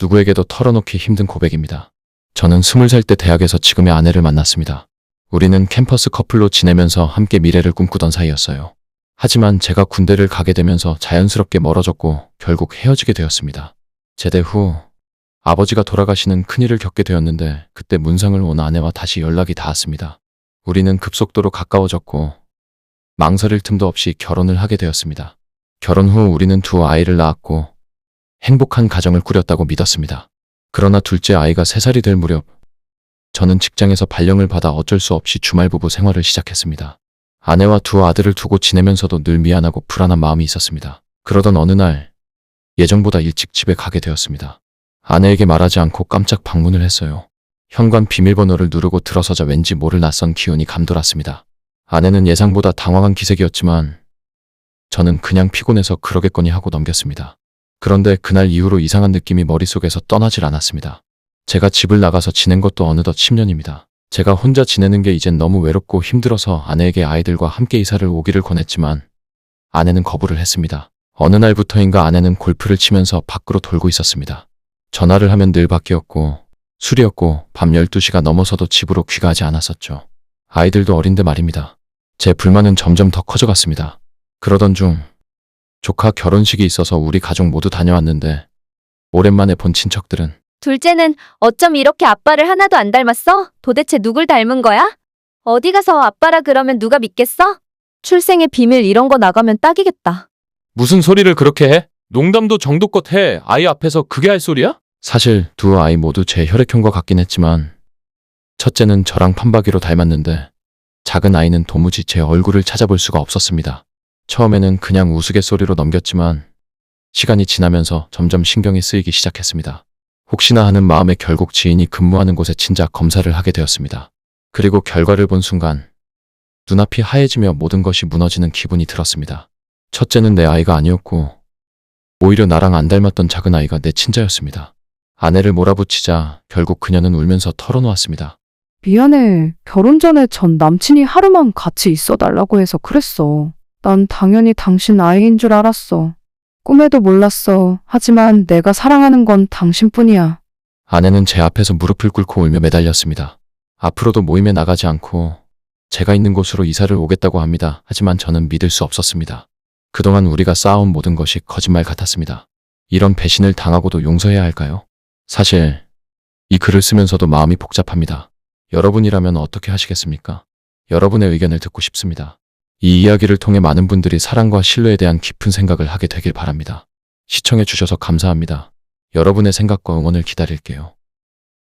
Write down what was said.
누구에게도 털어놓기 힘든 고백입니다. 저는 20살 때 대학에서 지금의 아내를 만났습니다. 우리는 캠퍼스 커플로 지내면서 함께 미래를 꿈꾸던 사이였어요. 하지만 제가 군대를 가게 되면서 자연스럽게 멀어졌고 결국 헤어지게 되었습니다. 제대 후 아버지가 돌아가시는 큰일을 겪게 되었는데 그때 문상을 온 아내와 다시 연락이 닿았습니다. 우리는 급속도로 가까워졌고 망설일 틈도 없이 결혼을 하게 되었습니다. 결혼 후 우리는 두 아이를 낳았고 행복한 가정을 꾸렸다고 믿었습니다. 그러나 둘째 아이가 3살이 될 무렵 저는 직장에서 발령을 받아 어쩔 수 없이 주말부부 생활을 시작했습니다. 아내와 두 아들을 두고 지내면서도 늘 미안하고 불안한 마음이 있었습니다. 그러던 어느 날 예정보다 일찍 집에 가게 되었습니다. 아내에게 말하지 않고 깜짝 방문을 했어요. 현관 비밀번호를 누르고 들어서자 왠지 모를 낯선 기운이 감돌았습니다. 아내는 예상보다 당황한 기색이었지만 저는 그냥 피곤해서 그러겠거니 하고 넘겼습니다. 그런데 그날 이후로 이상한 느낌이 머릿속에서 떠나질 않았습니다. 제가 집을 나가서 지낸 것도 어느덧 10년입니다. 제가 혼자 지내는 게 이젠 너무 외롭고 힘들어서 아내에게 아이들과 함께 이사를 오기를 권했지만 아내는 거부를 했습니다. 어느 날부터인가 아내는 골프를 치면서 밖으로 돌고 있었습니다. 전화를 하면 늘 밖이었고 술이었고 밤 12시가 넘어서도 집으로 귀가하지 않았었죠. 아이들도 어린데 말입니다. 제 불만은 점점 더 커져갔습니다. 그러던 중 조카 결혼식이 있어서 우리 가족 모두 다녀왔는데 오랜만에 본 친척들은 둘째는 어쩜 이렇게 아빠를 하나도 안 닮았어? 도대체 누굴 닮은 거야? 어디 가서 아빠라 그러면 누가 믿겠어? 출생의 비밀 이런 거 나가면 딱이겠다. 무슨 소리를 그렇게 해? 농담도 정도껏 해. 아이 앞에서 그게 할 소리야? 사실 두 아이 모두 제 혈액형과 같긴 했지만 첫째는 저랑 판박이로 닮았는데 작은 아이는 도무지 제 얼굴을 찾아볼 수가 없었습니다. 처음에는 그냥 우스갯소리로 넘겼지만 시간이 지나면서 점점 신경이 쓰이기 시작했습니다. 혹시나 하는 마음에 결국 지인이 근무하는 곳에 진작 검사를 하게 되었습니다. 그리고 결과를 본 순간 눈앞이 하얘지며 모든 것이 무너지는 기분이 들었습니다. 첫째는 내 아이가 아니었고 오히려 나랑 안 닮았던 작은 아이가 내 친자였습니다. 아내를 몰아붙이자 결국 그녀는 울면서 털어놓았습니다. 미안해. 결혼 전에 전 남친이 하루만 같이 있어달라고 해서 그랬어. 난 당연히 당신 아이인 줄 알았어. 꿈에도 몰랐어. 하지만 내가 사랑하는 건 당신뿐이야. 아내는 제 앞에서 무릎을 꿇고 울며 매달렸습니다. 앞으로도 모임에 나가지 않고 제가 있는 곳으로 이사를 오겠다고 합니다. 하지만 저는 믿을 수 없었습니다. 그동안 우리가 쌓아온 모든 것이 거짓말 같았습니다. 이런 배신을 당하고도 용서해야 할까요? 사실 이 글을 쓰면서도 마음이 복잡합니다. 여러분이라면 어떻게 하시겠습니까? 여러분의 의견을 듣고 싶습니다. 이 이야기를 통해 많은 분들이 사랑과 신뢰에 대한 깊은 생각을 하게 되길 바랍니다. 시청해 주셔서 감사합니다. 여러분의 생각과 응원을 기다릴게요.